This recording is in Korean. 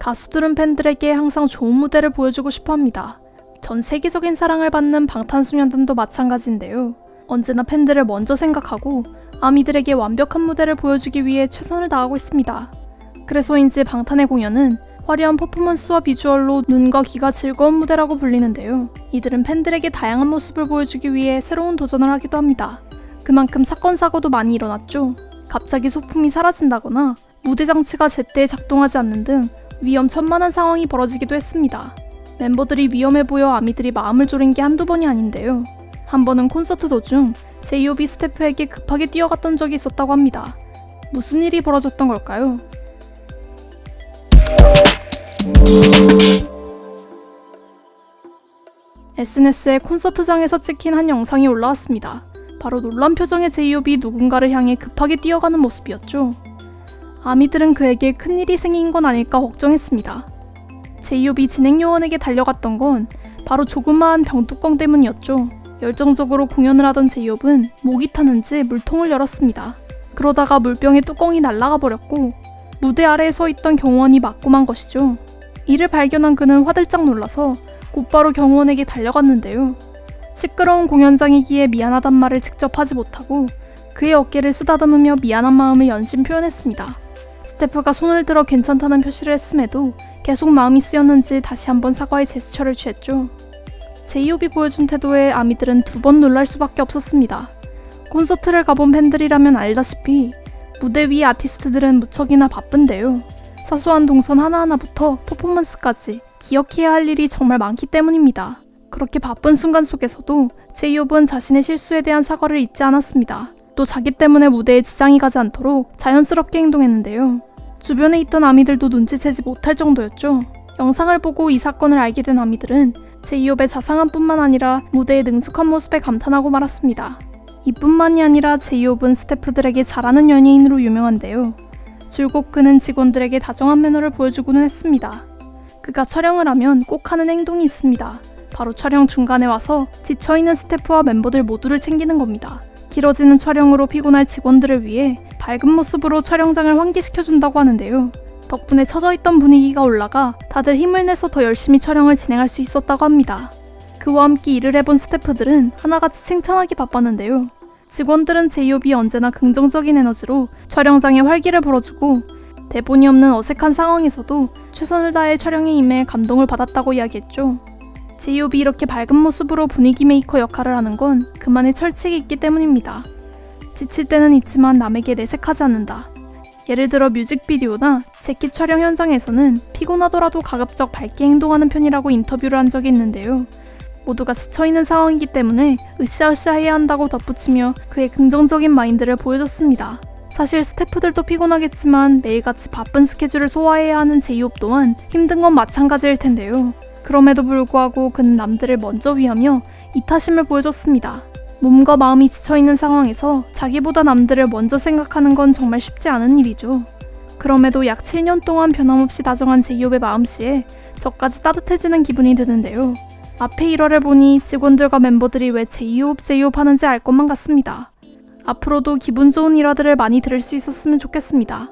가수들은 팬들에게 항상 좋은 무대를 보여주고 싶어 합니다. 전 세계적인 사랑을 받는 방탄소년단도 마찬가지인데요. 언제나 팬들을 먼저 생각하고 아미들에게 완벽한 무대를 보여주기 위해 최선을 다하고 있습니다. 그래서인지 방탄의 공연은 화려한 퍼포먼스와 비주얼로 눈과 귀가 즐거운 무대라고 불리는데요. 이들은 팬들에게 다양한 모습을 보여주기 위해 새로운 도전을 하기도 합니다. 그만큼 사건 사고도 많이 일어났죠. 갑자기 소품이 사라진다거나 무대 장치가 제때 작동하지 않는 등 위험천만한 상황이 벌어지기도 했습니다. 멤버들이 위험해 보여 아미들이 마음을 졸인 게 한두 번이 아닌데요. 한 번은 콘서트 도중 J.O.B 스태프에게 급하게 뛰어갔던 적이 있었다고 합니다. 무슨 일이 벌어졌던 걸까요? SNS에 콘서트장에서 찍힌 한 영상이 올라왔습니다. 바로 놀란 표정의 J.O.B 누군가를 향해 급하게 뛰어가는 모습이었죠. 아미들은 그에게 큰일이 생긴 건 아닐까 걱정했습니다. J.O.B 진행요원에게 달려갔던 건 바로 조그마한 병뚜껑 때문이었죠. 열정적으로 공연을 하던 J.O.B는 목이 타는지 물통을 열었습니다. 그러다가 물병의 뚜껑이 날아가 버렸고 무대 아래에 서 있던 경호원이 맞고 만 것이죠. 이를 발견한 그는 화들짝 놀라서 곧바로 경호원에게 달려갔는데요. 시끄러운 공연장이기에 미안하단 말을 직접 하지 못하고 그의 어깨를 쓰다듬으며 미안한 마음을 연신 표현했습니다. 스태프가 손을 들어 괜찮다는 표시를 했음에도 계속 마음이 쓰였는지 다시 한번 사과의 제스처를 취했죠. J.O.B 보여준 태도에 아미들은 두 번 놀랄 수밖에 없었습니다. 콘서트를 가본 팬들이라면 알다시피 무대 위 아티스트들은 무척이나 바쁜데요. 사소한 동선 하나하나부터 퍼포먼스까지 기억해야 할 일이 정말 많기 때문입니다. 그렇게 바쁜 순간 속에서도 J.O.B는 자신의 실수에 대한 사과를 잊지 않았습니다. 또 자기 때문에 무대에 지장이 가지 않도록 자연스럽게 행동했는데요. 주변에 있던 아미들도 눈치채지 못할 정도였죠. 영상을 보고 이 사건을 알게 된 아미들은 J.O.B의 자상함뿐만 아니라 무대의 능숙한 모습에 감탄하고 말았습니다. 이뿐만이 아니라 J.O.B는 스태프들에게 잘하는 연예인으로 유명한데요. 줄곧 그는 직원들에게 다정한 매너를 보여주고는 했습니다. 그가 촬영을 하면 꼭 하는 행동이 있습니다. 바로 촬영 중간에 와서 지쳐있는 스태프와 멤버들 모두를 챙기는 겁니다. 길어지는 촬영으로 피곤할 직원들을 위해 밝은 모습으로 촬영장을 환기시켜준다고 하는데요. 덕분에 처져있던 분위기가 올라가 다들 힘을 내서 더 열심히 촬영을 진행할 수 있었다고 합니다. 그와 함께 일을 해본 스태프들은 하나같이 칭찬하기 바빴는데요. 직원들은 J.O.B 언제나 긍정적인 에너지로 촬영장에 활기를 불어주고 대본이 없는 어색한 상황에서도 최선을 다해 촬영에 임해 감동을 받았다고 이야기했죠. J.O.B 이렇게 밝은 모습으로 분위기 메이커 역할을 하는 건 그만의 철칙이 있기 때문입니다. 지칠 때는 있지만 남에게 내색하지 않는다. 예를 들어 뮤직비디오나 재킷 촬영 현장에서는 피곤하더라도 가급적 밝게 행동하는 편이라고 인터뷰를 한 적이 있는데요. 모두가 지쳐있는 상황이기 때문에 으쌰으쌰해야 한다고 덧붙이며 그의 긍정적인 마인드를 보여줬습니다. 사실 스태프들도 피곤하겠지만 매일같이 바쁜 스케줄을 소화해야 하는 J.O.B 또한 힘든 건 마찬가지일 텐데요. 그럼에도 불구하고 그는 남들을 먼저 위하며 이타심을 보여줬습니다. 몸과 마음이 지쳐있는 상황에서 자기보다 남들을 먼저 생각하는 건 정말 쉽지 않은 일이죠. 그럼에도 약 7년 동안 변함없이 다정한 J.O.B의 마음씨에 저까지 따뜻해지는 기분이 드는데요. 앞에 일화를 보니 직원들과 멤버들이 왜 J.O.B 하는지 알 것만 같습니다. 앞으로도 기분 좋은 일화들을 많이 들을 수 있었으면 좋겠습니다.